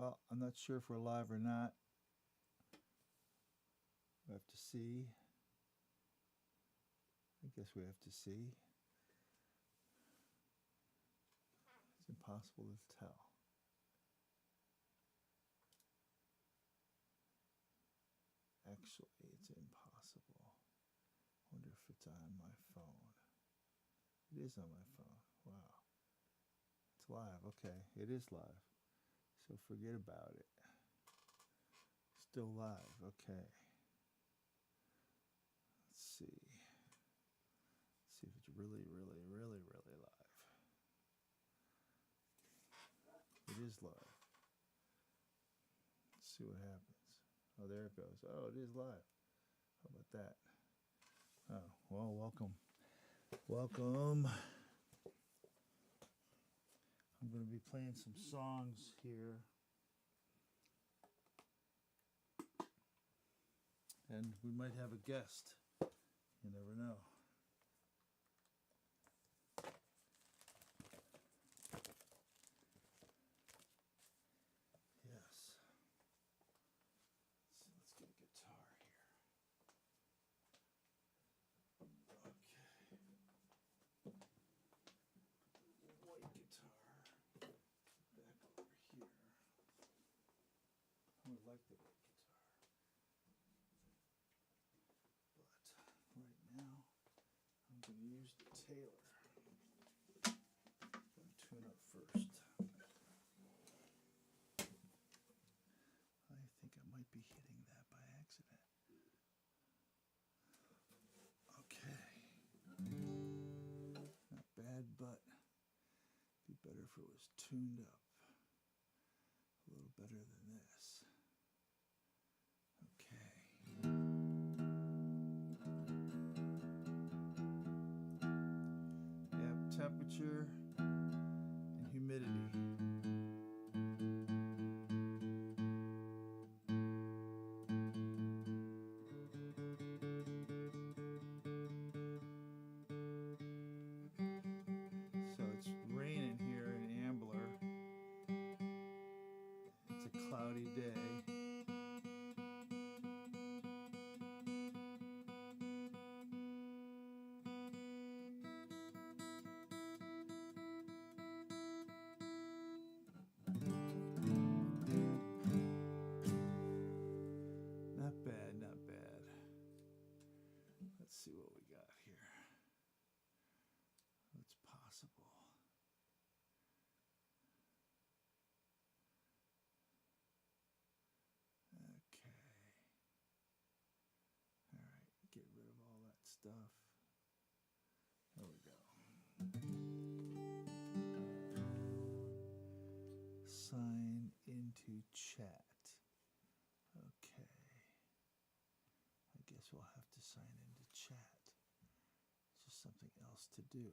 Well, I'm not sure if we're live or not. We have to see. I guess we have to see. It's impossible to tell. Actually, it's impossible. Wonder if it's on my phone. It is on my phone. Wow. It's live. Okay, it is live. So forget about it. Still live. Okay. Let's see. Let's see if it's really live. It is live. Let's see what happens. Oh, there it goes. Oh, it is live. How about that? Oh, well, welcome. Welcome. I'm going to be playing some songs here. And we might have a guest. You never know. Yes. So let's get a guitar here. Okay. White guitar. Back over here. I would like the white guitar. But right now, I'm going to use the Taylor. I'm going to tune up first. I think I might be hitting that by accident. Okay. Not bad, but it'd be better if it was tuned up a little better than this. Okay. Yep, temperature and humidity. So it's raining here in Ambler. It's a cloudy day. Not bad, not bad. Let's see what we got here. What's possible? Okay. All right, get rid of all that stuff. There we go. Sign into chat. Okay. I guess we'll have to sign into chat. It's just something else to do.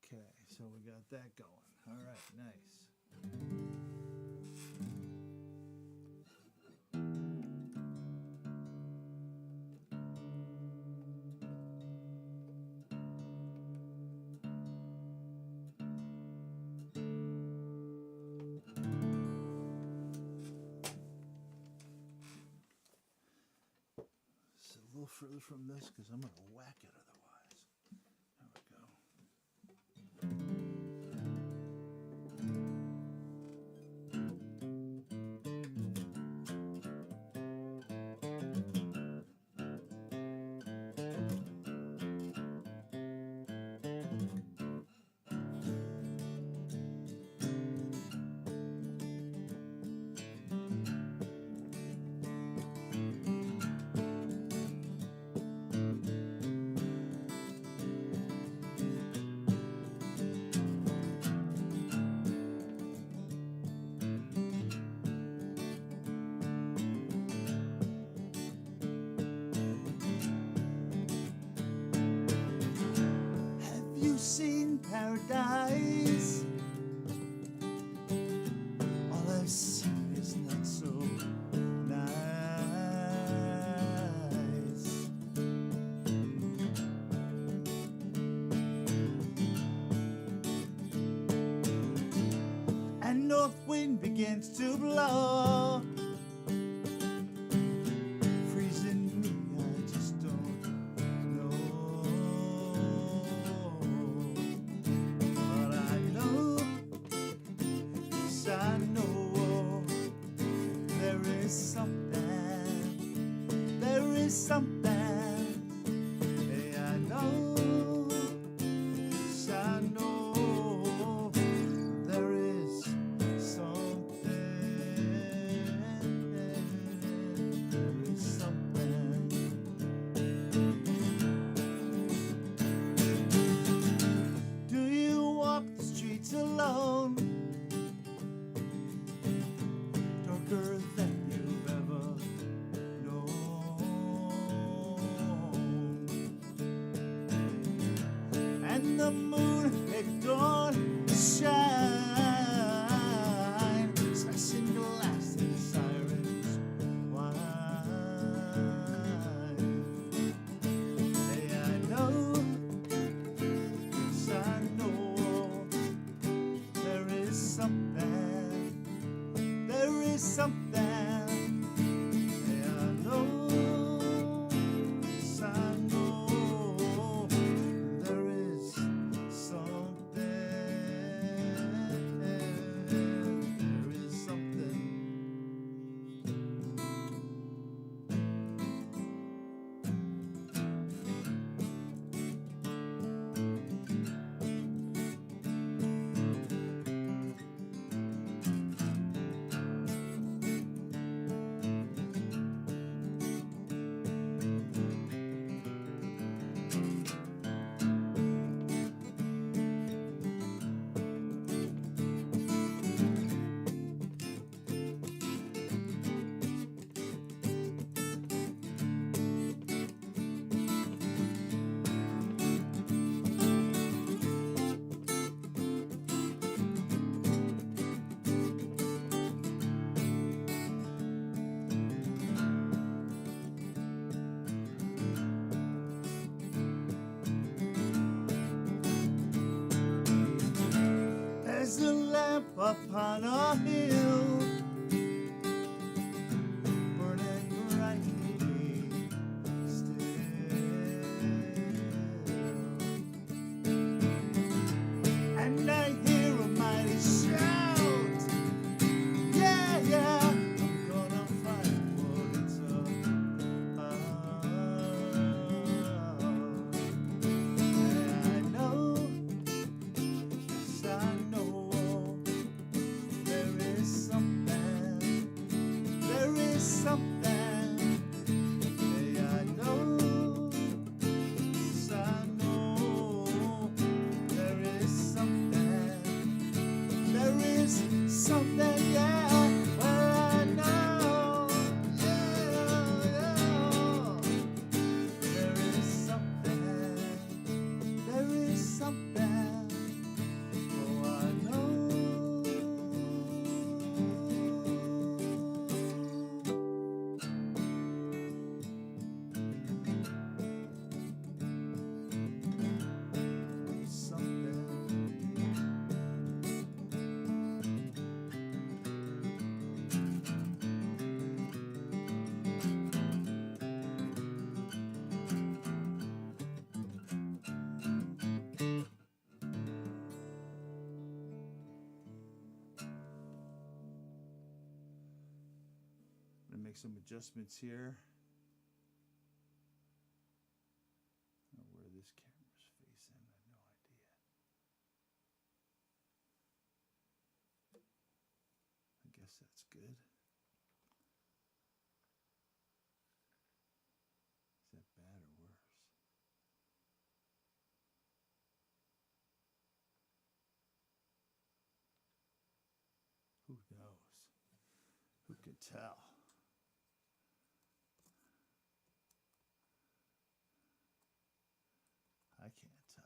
Okay, so we got that going. All right, nice. Just a little further from this because I'm going to whack it otherwise. There we go. Seen paradise. All I've seen is not so nice. north wind begins to blow. Freezing me, I just don't know. But I know, yes I know, there is something, there is something. Hey, I know, yes I know, there is something, there is something. Do you walk the streets alone, darker than you've ever known? And the moon at dawn shine, smashing glass and sirens whine. Hey, I know, yes I know, there is something, there is something. Hey, I know, yes I know, there is something, there is something. There's a lamp upon a hill, burning brightly still, and I hear a mighty shout. Yeah, yeah, I'm gonna find what it's about. Yeah, I know, yes I know, there is something, there is something. Hey, I know, yes I know, there is something, there is something, yeah. Well, I know, yeah, yeah, there is something, there is something. Oh, I know. Something. I'm gonna make some adjustments here. I don't know where this camera's facing, I have no idea. I guess that's good. Is that bad or worse? Who knows? Who could tell? I can't tell.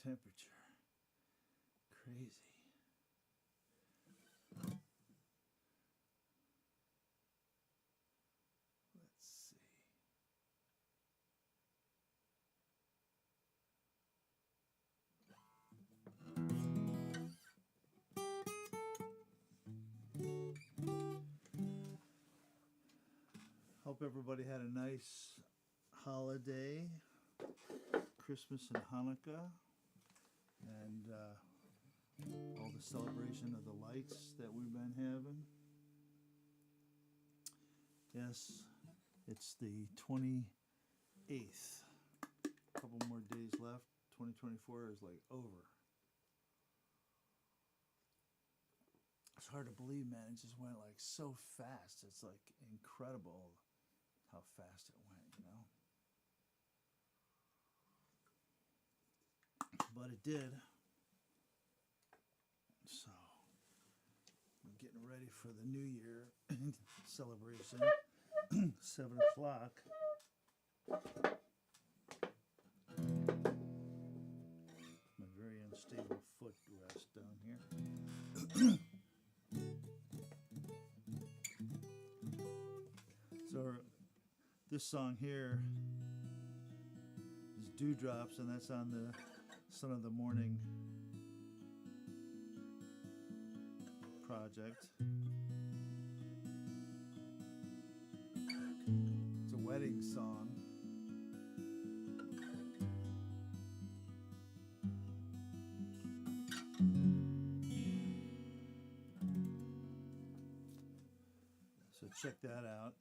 temperature. Crazy. Let's see. Hope everybody had a nice holiday, Christmas and Hanukkah, and all the celebration of the lights that we've been having. Yes, it's the 28th. A couple more days left. 2024 is like over. It's hard to believe, man. It just went like so fast. It's like incredible how fast it went, you know? But it did. So, I'm getting ready for the New Year celebration. 7 o'clock. My very unstable footrest down here. So, this song here is Dewdrops, and that's on the Son of the Morning project. It's a wedding song. So check that out.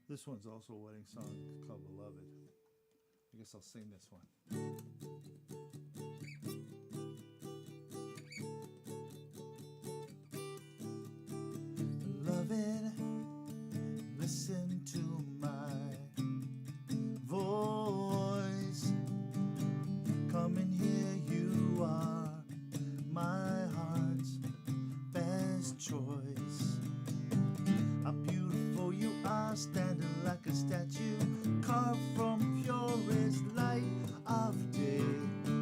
This one's also a wedding song called Beloved. I guess I'll sing this one. Beloved, listen to my voice. Come and hear, you are my heart's best choice. How beautiful you are, standing like a statue, carved from purest light of day,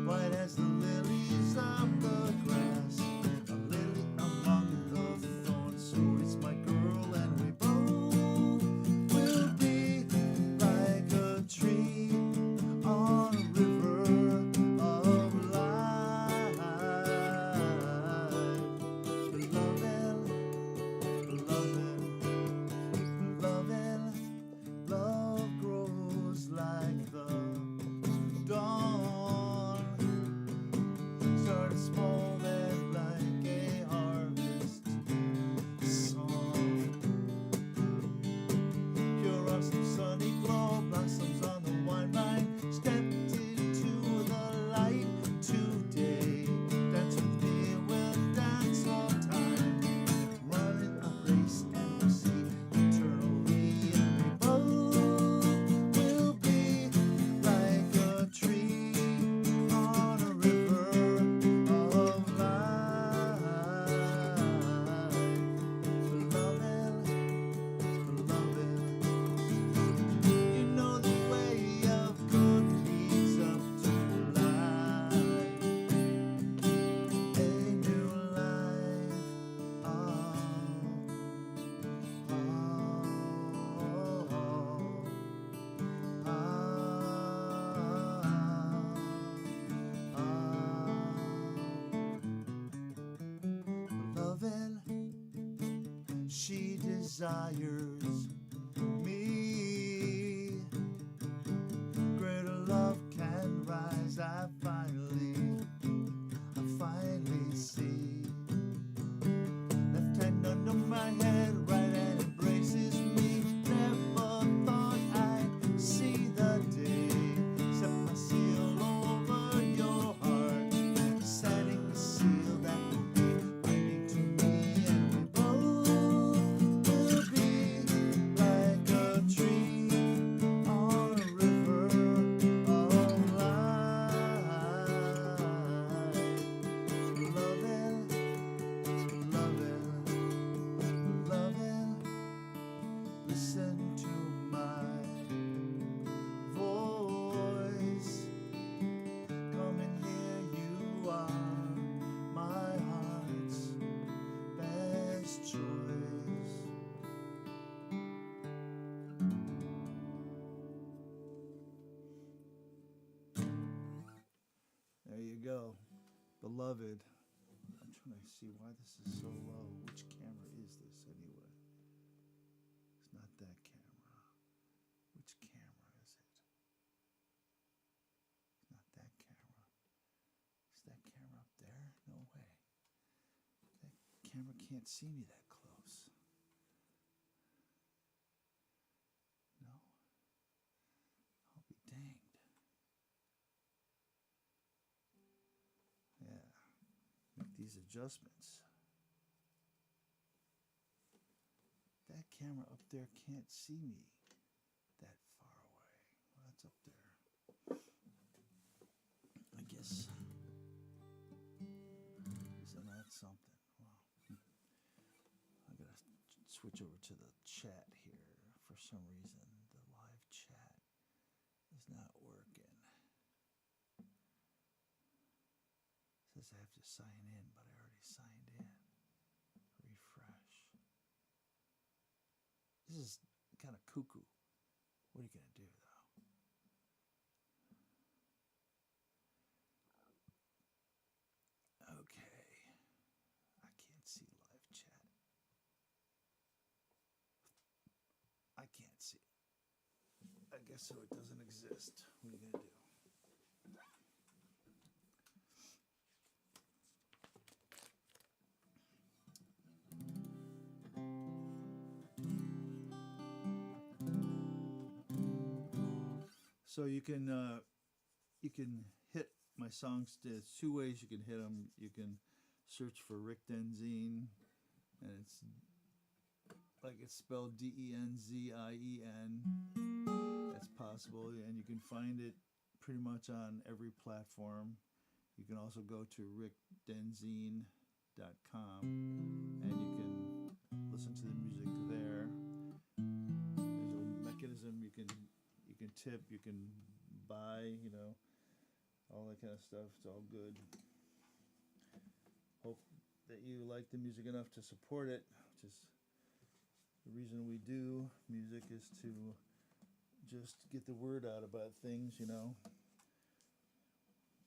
white as the lilies of the grass, a lily among the thorns. So it's my girl, and we both will be like a tree on a river of life. Beloved, beloved, beloved, love grows like the dawn. Start small and like a harvest song. Pure on some sunny glow, blossoms on the wine vine. Stepped into the light today. Dance with me, we'll dance all time. Running a race and we'll see eternally, and we both will be like a tree on a river of life. Beloved, beloved, you know the way of good leads up to life, a new life. Beloved, she desires me. Greater love can rise. I finally see. Left hand under my head, right hand embraces me. Never thought I'd see the day. Set my seal over your heart, setting the seal that endless joys. There you go, beloved. I'm trying to see why this is so low. Which camera is this anyway? It's not that camera. Which camera is it? It's not that camera. Is that camera up there? No way. That camera can't see me that close. No? I'll be danged. Yeah. Make these adjustments. That camera up there can't see me that far away. Well, that's up there. I guess. Isn't that something? Wow. I gotta switch over to the chat here. For some reason, the live chat is not working. It says I have to sign in, but I already signed in. Refresh. This is kind of cuckoo. What are you going to do, though? Okay. I can't see live chat. I can't see it. I guess so it doesn't exist. What are you going to do? So you can hit my songs. There's two ways you can hit them. You can search for Rick Denzine, and it's like it's spelled Denzien. That's possible, and you can find it pretty much on every platform. You can also go to rickdenzine.com, and you can listen to the music there. There's a mechanism you can tip, you can buy, all that kind of stuff. It's all good. Hope that you like the music enough to support it, which is the reason we do music, is to just get the word out about things,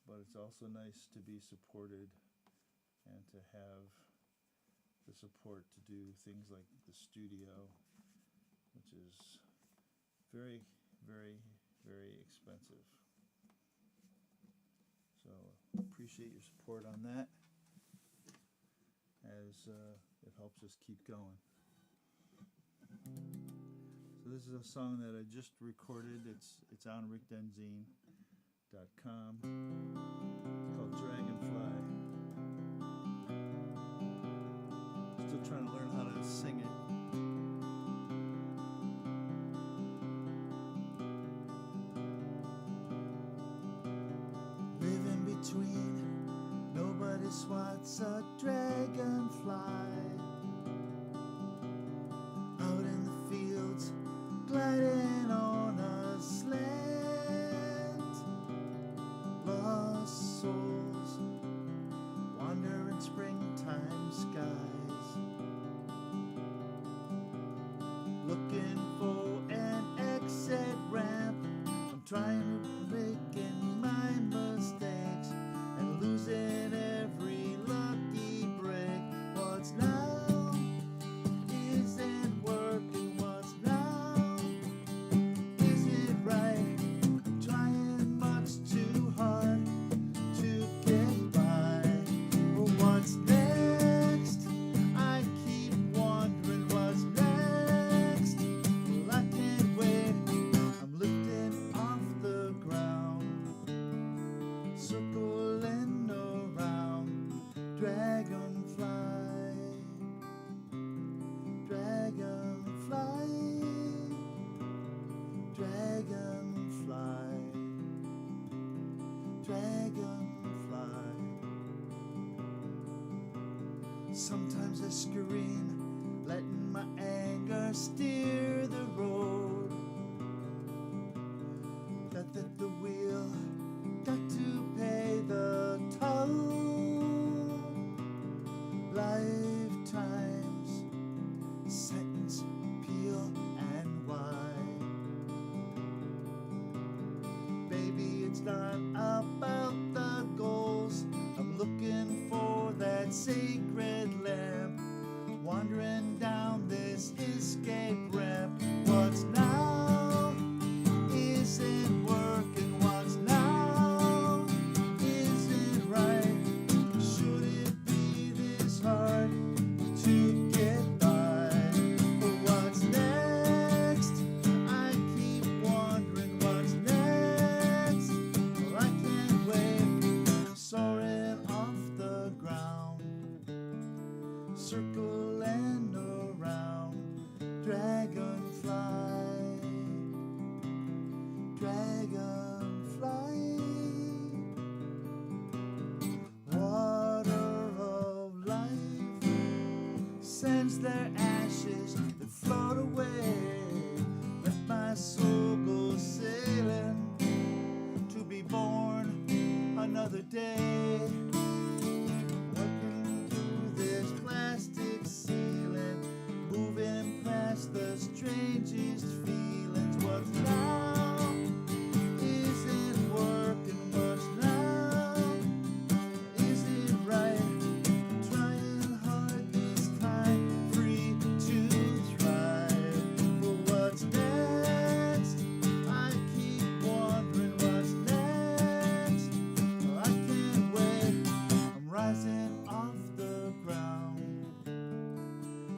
But it's also nice to be supported and to have the support to do things like the studio, which is very, very, very expensive. So appreciate your support on that, as it helps us keep going. So this is a song that I just recorded. It's on rickdenzine.com. It's called Dragonfly. Still trying to learn how to sing it. Between nobody swats a dragonfly. Out in the fields, gliding on a slant. Lost souls wander in springtime skies, looking for an exit ramp. I'm trying to break in my mistakes and losing every lucky break. What's now isn't working. What's now isn't right. I'm trying much too hard to get by. But what's next? I keep wondering what's next. Well, I can't wait. I'm lifting off the ground, circling around. Dragonfly, dragonfly, dragonfly, dragonfly. Sometimes I scream, letting my anger steer the road. That the wheel got to pay the toll. Lifetimes not about the goals. I'm looking for that sacred lamp, wandering down this escape ramp. What's now isn't working, what's now isn't right. Should it be this hard to get by? What's next? I keep wondering what's next. Well, I can't wait, soaring off the ground, circling around, dragonfly, dragonfly. Water of life sends their ashes that float away. Let my soul go sailing to be born another day. Working through this plastic ceiling, moving past the strangest feelings. What's now isn't working, what's now isn't right. Trying hard this time, free to thrive. But what's next? I keep wondering what's next. Well, I can't wait. I'm rising off the ground,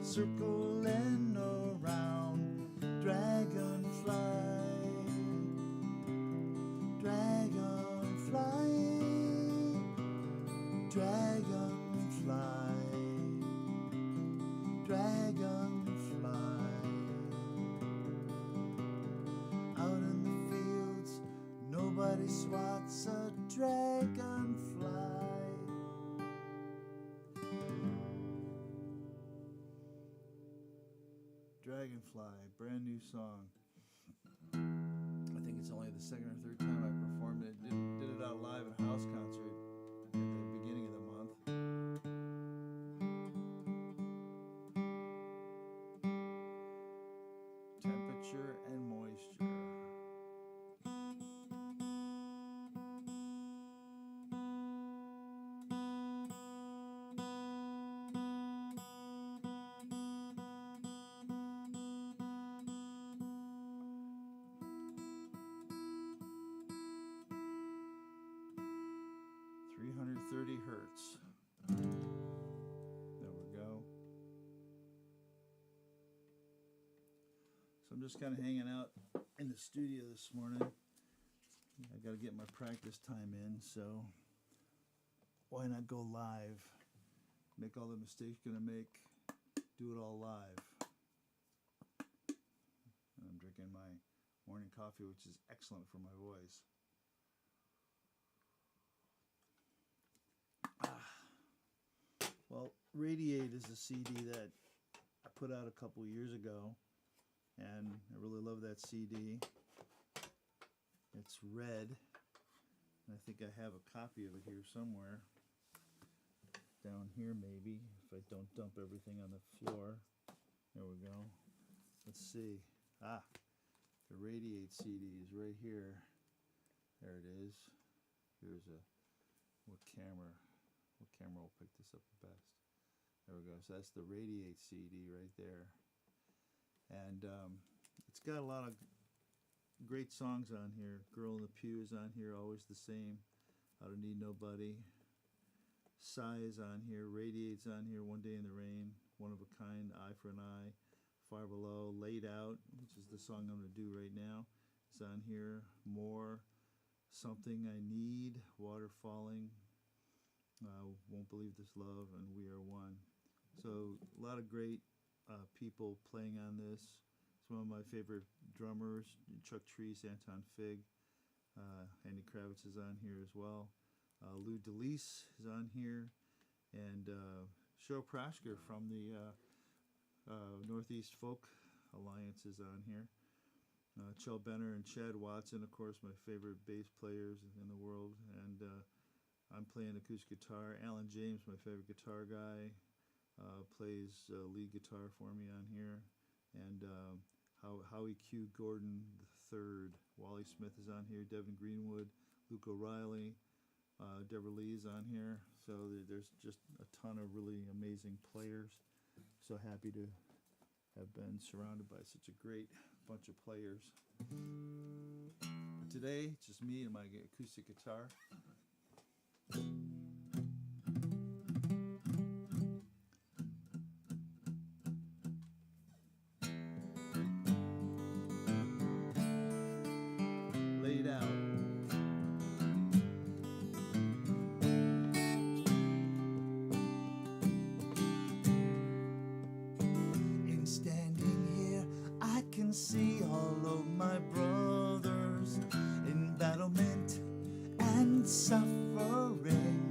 circling around, dragonfly, dragonfly, dragonfly, dragonfly. Out in the fields, nobody swats a dragonfly. Dragonfly, brand new song. I think it's only the second or third time I performed it. Did it out live at a house concert at the beginning of the month. Temperature and moisture. Hertz. There we go. So I'm just kind of hanging out in the studio this morning. I got to get my practice time in, so why not go live? Make all the mistakes you're going to make, do it all live. And I'm drinking my morning coffee, which is excellent for my voice. Well, Radiate is a CD that I put out a couple years ago, and I really love that CD. It's red, and I think I have a copy of it here somewhere. Down here maybe, if I don't dump everything on the floor. There we go. Let's see. Ah, the Radiate CD is right here. There it is. Here's a, what camera will pick this up the best? There we go. So that's the Radiate CD right there. And it's got a lot of great songs on here. Girl in the Pew is on here, Always the Same. I Don't Need Nobody. Sigh is on here. Radiate's on here. One Day in the Rain. One of a Kind. Eye for an Eye. Far Below. Laid Out, which is the song I'm going to do right now. It's on here. More. Something I Need. Water Falling. Won't Believe This Love, and We Are One. So a lot of great people playing on this. It's one of my favorite drummers, Chuck Treese, Anton Fig. Andy Kravitz is on here as well. Lou DeLise is on here, and Cheryl Prashker from the Northeast Folk Alliance is on here. Chel Benner and Chad Watson, of course, my favorite bass players in the world, and I'm playing acoustic guitar. Alan James, my favorite guitar guy, plays lead guitar for me on here, and Howie Q. Gordon III. Wally Smith is on here. Devin Greenwood, Luke O'Reilly, Deborah Lee's on here. So there's just a ton of really amazing players. So happy to have been surrounded by such a great bunch of players. But today, it's just me and my acoustic guitar. Laid out. In standing here, I can see all of my brothers in battlement and suffering.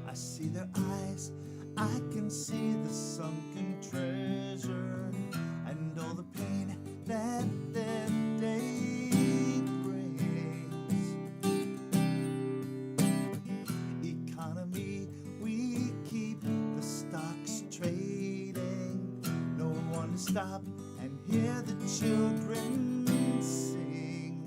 I see their eyes, I can see the sunken treasure and all the pain that their day brings. Economy, we keep the stocks trading. No one to stop and hear the children sing.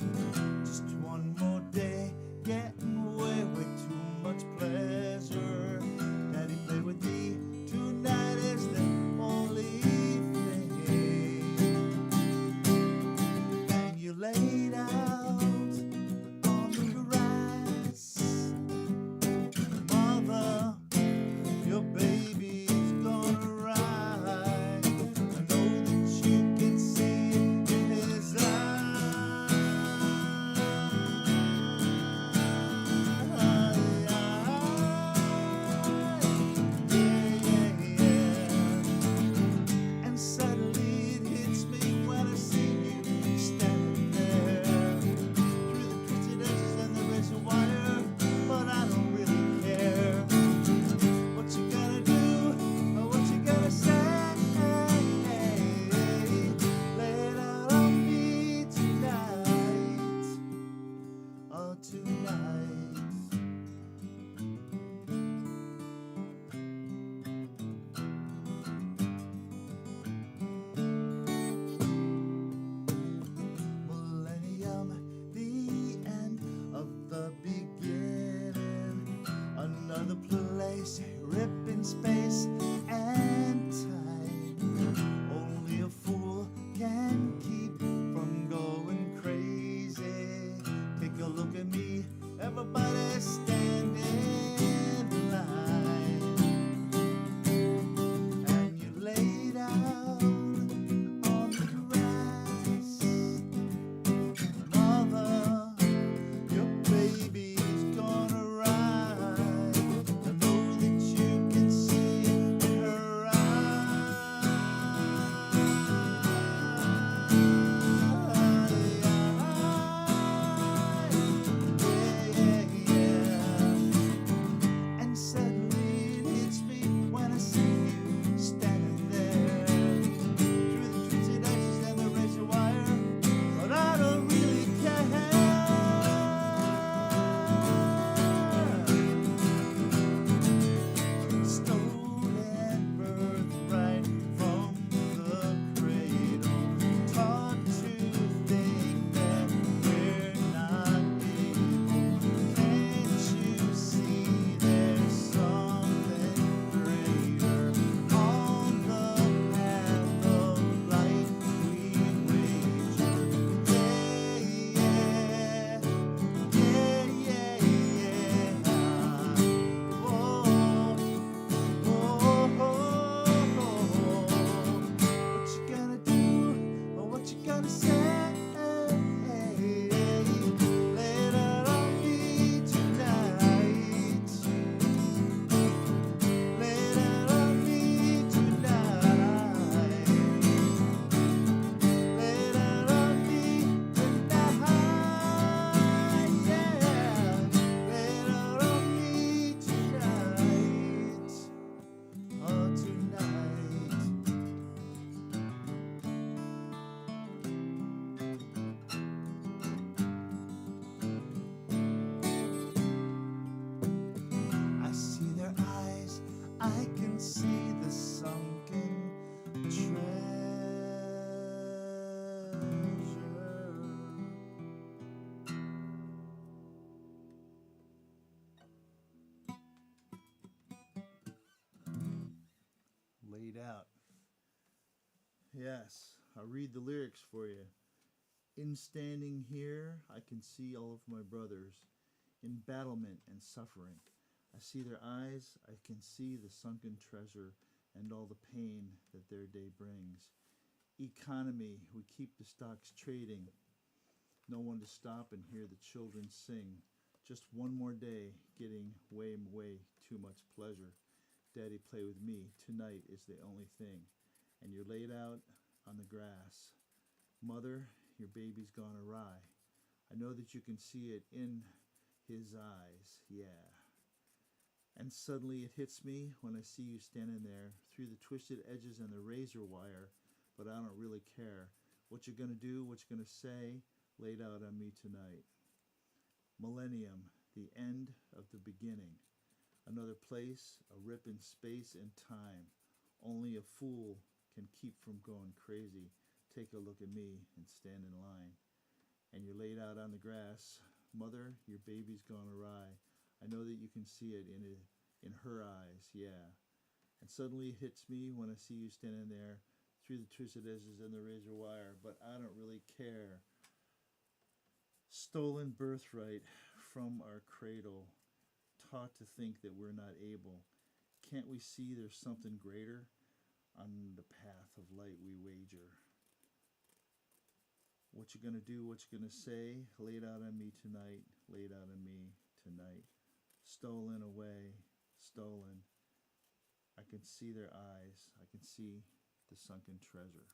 Just one more day, getting away with too much pleasure. Daddy, play with me, tonight is the only thing. And you laid out on the grass. Mother, your baby's gonna rise. I know that you can see it in his eyes. And suddenly it hits me when I see you standing there through the twisted edges and the razor wire, but I don't really care. What you gonna do or what you gonna say? Lay it out on me tonight, oh tonight. Millennium, the end of the beginning. Another place, ripping space and time. Only a fool can keep from going crazy. Take a look at me, everybody stand in line. And you laid out on the grass. Mother, your baby's gonna rise. I know that you can see Yes, I'll read the lyrics for you. In standing here, I can see all of my brothers in battlement and suffering. I see their eyes, I can see the sunken treasure and all the pain that their day brings. Economy, we keep the stocks trading. No one to stop and hear the children sing. Just one more day, getting way, way too much pleasure. Daddy, play with me. Tonight is the only thing. And you're laid out on the grass. Mother, your baby's gone awry. I know that you can see it in his eyes, yeah. And suddenly it hits me when I see you standing there through the twisted edges and the razor wire, but I don't really care. What you're gonna do, what you're gonna say, laid out on me tonight. Millennium, the end of the beginning. Another place, a rip in space and time. Only a fool can keep from going crazy. Take a look at me and stand in line. And you're laid out on the grass. Mother, your baby's gone awry. I know that you can see it in her eyes, yeah. And suddenly it hits me when I see you standing there through the twisted edges and the razor wire, but I don't really care. Stolen birthright from our cradle, taught to think that we're not able. Can't we see there's something greater on the path of light we wager? What you gonna do, what you gonna say, laid out on me tonight, laid out on me tonight. Stolen away, stolen. I can see their eyes, I can see the sunken treasure.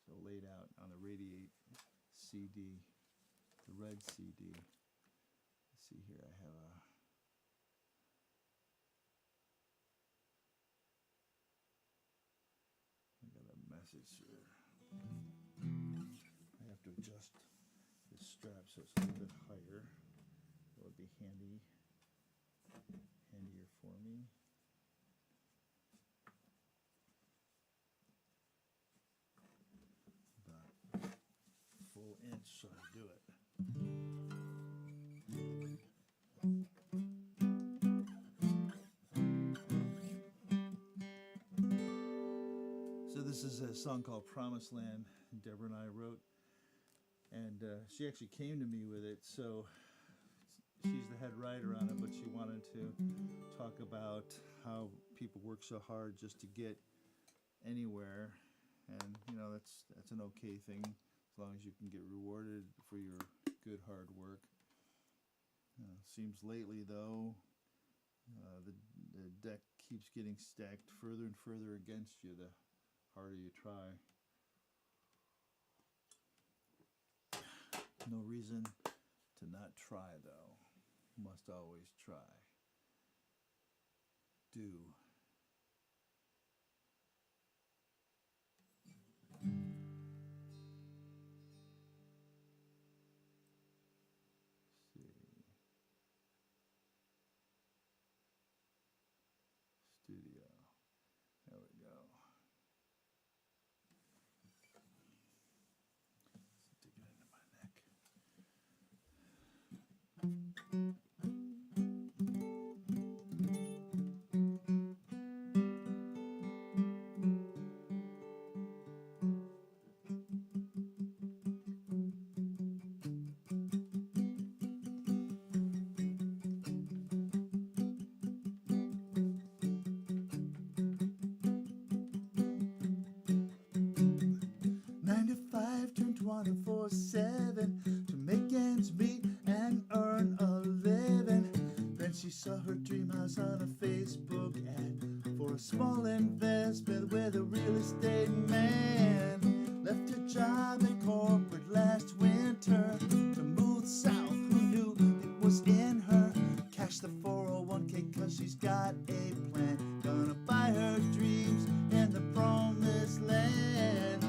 So laid out on the Radiate CD, the red CD. Let's see here, I have I got a message here. I have to adjust this strap so it's a little bit higher. That would be handier for me. About a full inch so I do it. So this is a song called Promised Land Deborah and I wrote, and she actually came to me with it. So she's the head writer on it, but she wanted to talk about how people work so hard just to get anywhere, and you know that's an okay thing as long as you can get rewarded for your good hard work. Seems lately though the deck keeps getting stacked further and further against you the harder you try. No reason to not try though. Must always try. Do. See. Studio. There we go. Dig it into my neck. Turned 24/7 to make ends meet and earn a living. Then she saw her dream house on a Facebook ad for a small investment with a real estate man. Left her job in corporate last winter to move south. Who knew it was in her? Cash the 401k cause she's got a plan. Gonna buy her dreams in the promised land.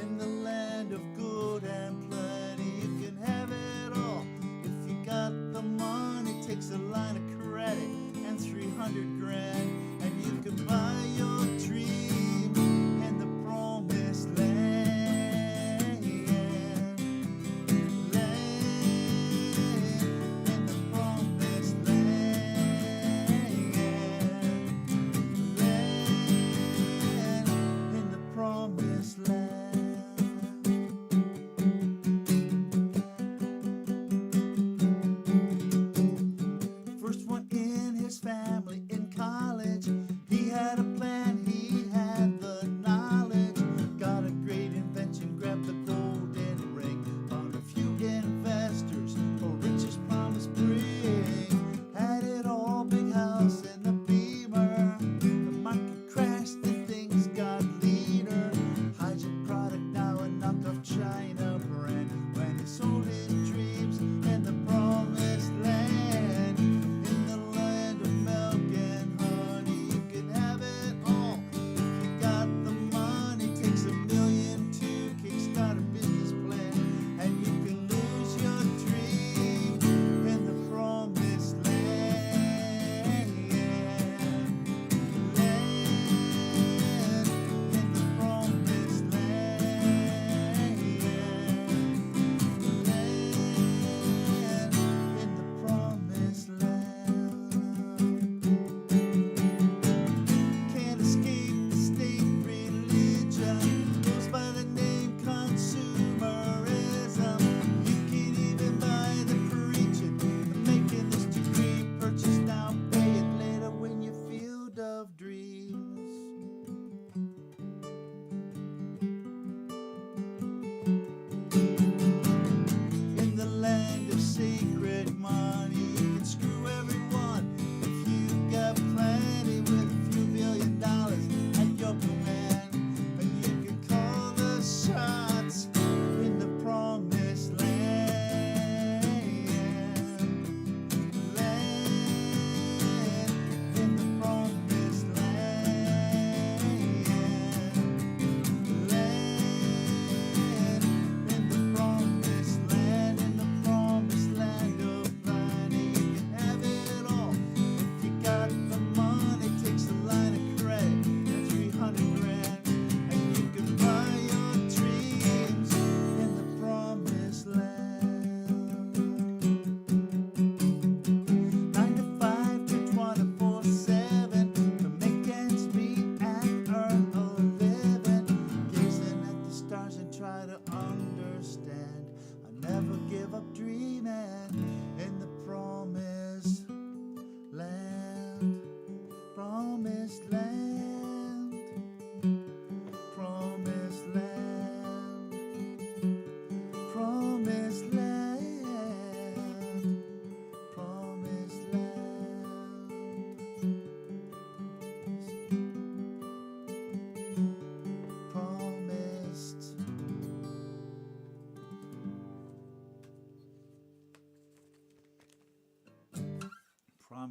In the land of good and plenty, you can have it all if you got the money. Takes a line of credit and 300 grand, and you can buy your dream in the promised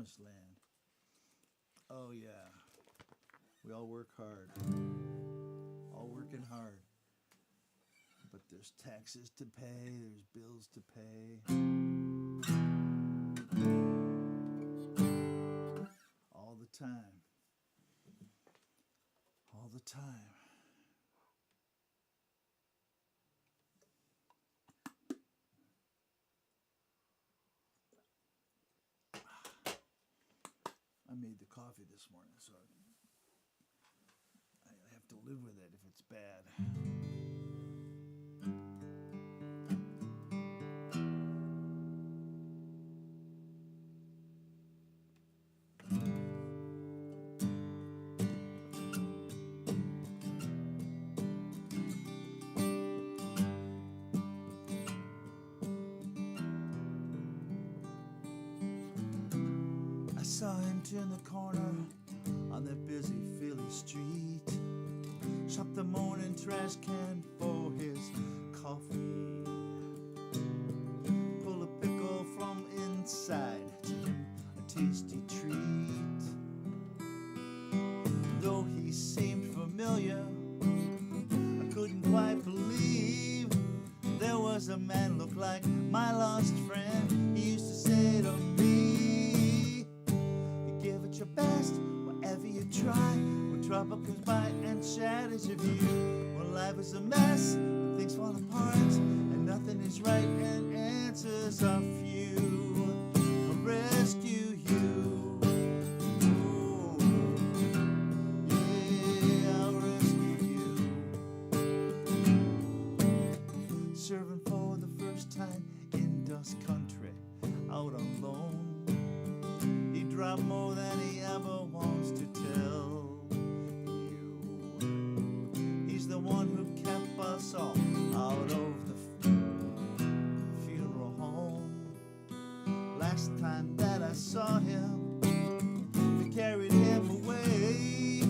promised land. Oh yeah, we all work hard, all working hard. But there's taxes to pay, there's bills to pay. All the time. All the time. I made the coffee this morning, so I have to live with it if it's bad. I saw him turn the corner on that busy Philly street, shop the morning trash can for his coffee, pull a pickle from inside to him a tasty treat. Though he seemed familiar, I couldn't quite believe there was a man looked like my lost friend. He used to say to me, you give it your best, whatever you try. When trouble comes by and shatters your view, when life is a mess and things fall apart and nothing is right and answers are few, I'll rescue you. Ooh, yeah, I'll rescue you. Serving for the first time in dust country, out alone. He dropped more than he ever wants to tell you. He's the one who kept us all out of the funeral home. Last time that I saw him, we carried him away,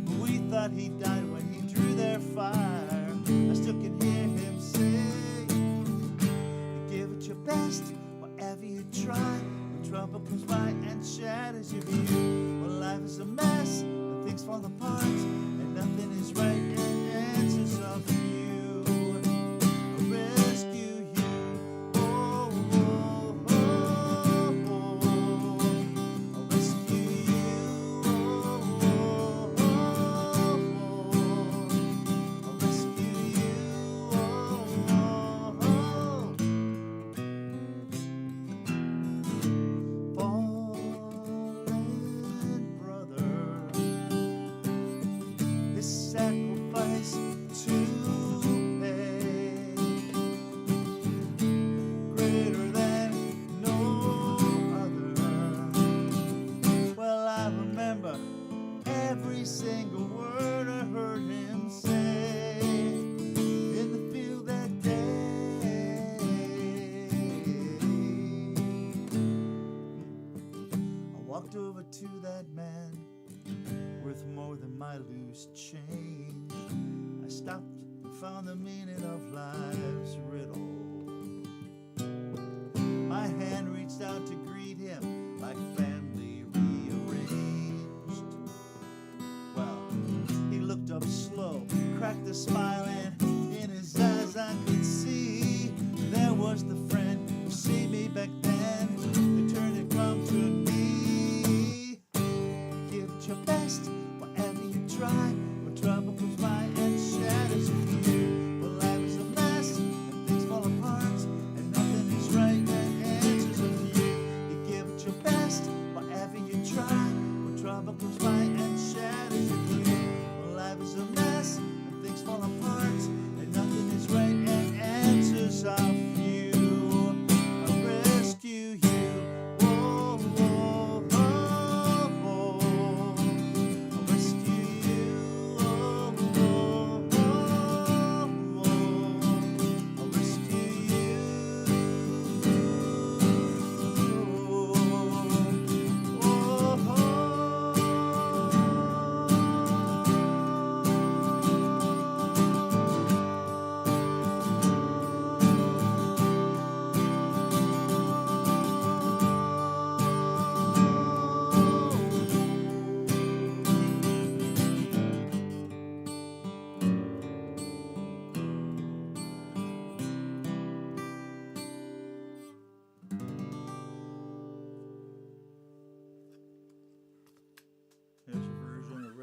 but we thought he died when he drew their fire. I still can hear him say, you give it your best, whatever you try. When trouble comes by and shatters your view, when life is a mess and things fall apart and nothing is right and answers are few, I'll rescue you. Oh, oh, oh, oh. I'll rescue you. Oh, oh, oh, oh. I'll rescue you. Oh, oh, oh. Fallen brother, his sacrifice to pay, greater than no other. Well, I remember every single word I heard him say in the field that day. I walked over to that man, worth more than my loose change. I stopped and found the meaning of life's riddle. My hand reached out to greet him like family rearranged. Well, he looked up slow, cracked a smile, and in his eyes I could see there was the friend who saved me back then. They turned and come to me. You give it your best, whatever you try. When trouble comes by and shatters your view, when life is a mess and things fall apart and nothing is right and answers are few, you give it your best, whatever you try. When trouble comes by and shatters your view, when life is a mess and things fall apart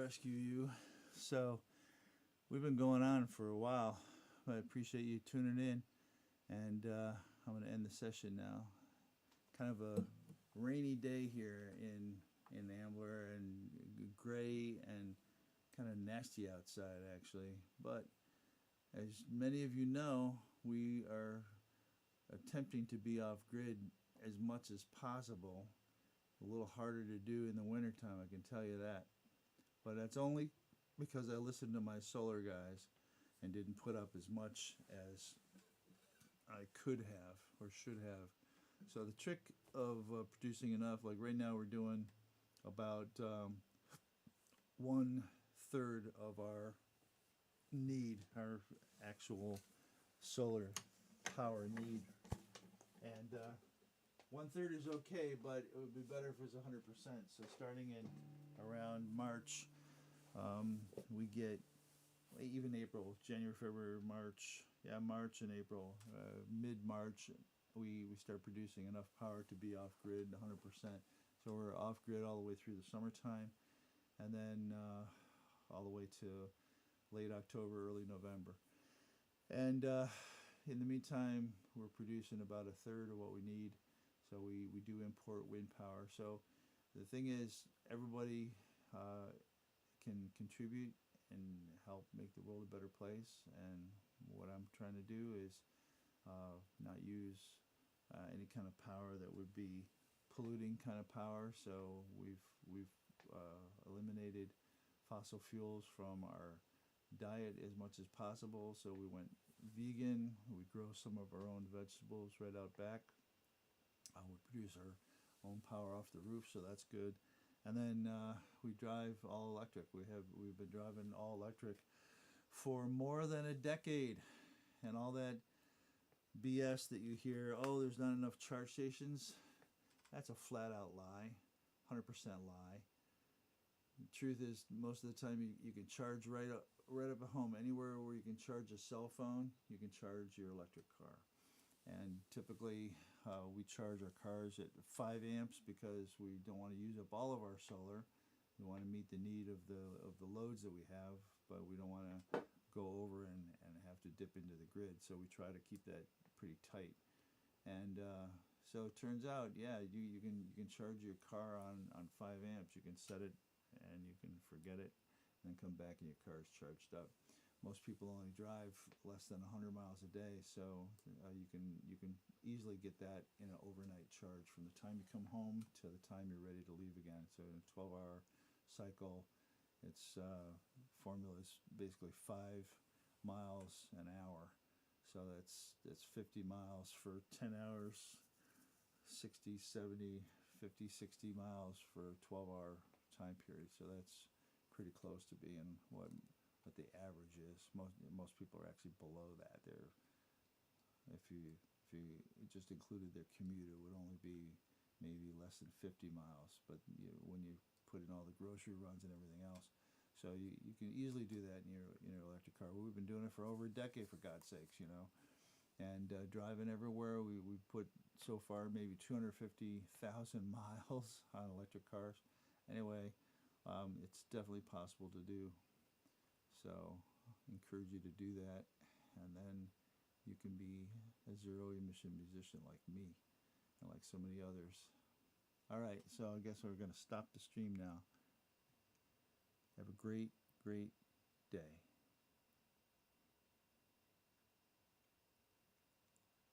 rescue you. So we've been going on for a while. I appreciate you tuning in, and I'm going to end the session now. Kind of a rainy day here in Ambler, and gray and kind of nasty outside actually. But as many of you know, we are attempting to be off grid as much as possible. A little harder to do in the wintertime, I can tell you that. But that's only because I listened to my solar guys and didn't put up as much as I could have or should have. So the trick of producing enough, like right now we're doing about 1/3 of our need, our actual solar power need. And 1/3 is okay, but it would be better if it was 100%. So starting in around March, we get, even April, January, February, March, March and April, mid-March, we start producing enough power to be off-grid 100%. So we're off-grid all the way through the summertime, and then all the way to late October, early November. And in the meantime, we're producing about 1/3 of what we need. So we do import wind power. So the thing is, everybody can contribute and help make the world a better place. And what I'm trying to do is not use any kind of power that would be polluting kind of power. So we've eliminated fossil fuels from our diet as much as possible. So we went vegan. We grow some of our own vegetables right out back. We produce our own power off the roof, so that's good. And then we drive all electric. We've been driving all electric for more than a decade, and all that BS that you hear, oh, there's not enough charge stations, that's a flat out lie, 100% lie. The truth is, most of the time you can charge right up at home. Anywhere where you can charge a cell phone, you can charge your electric car. And typically we charge our cars at 5 amps because we don't want to use up all of our solar. We want to meet the need of the loads that we have, but we don't want to go over and have to dip into the grid. So we try to keep that pretty tight. And so it turns out, you can charge your car on 5 amps. You can set it and you can forget it, and then come back and your car is charged up. Most people only drive less than 100 miles a day, so you can easily get that in an overnight charge from the time you come home to the time you're ready to leave again. So in a 12-hour cycle, its formula is basically 5 miles an hour. So that's 50 miles for 10 hours, 60, 70, 50, 60 miles for a 12-hour time period. So that's pretty close to being what the average is. Most people are actually below that. If you just included their commute, it would only be maybe less than 50 miles. But when you put in all the grocery runs and everything else, so you can easily do that in your electric car. We've been doing it for over a decade, for God's sakes, and driving everywhere. We put so far maybe 250,000 miles on electric cars. Anyway, it's definitely possible to do. So I encourage you to do that, and then you can be a zero-emission musician like me and like so many others. All right, so I guess we're going to stop the stream now. Have a great, great day.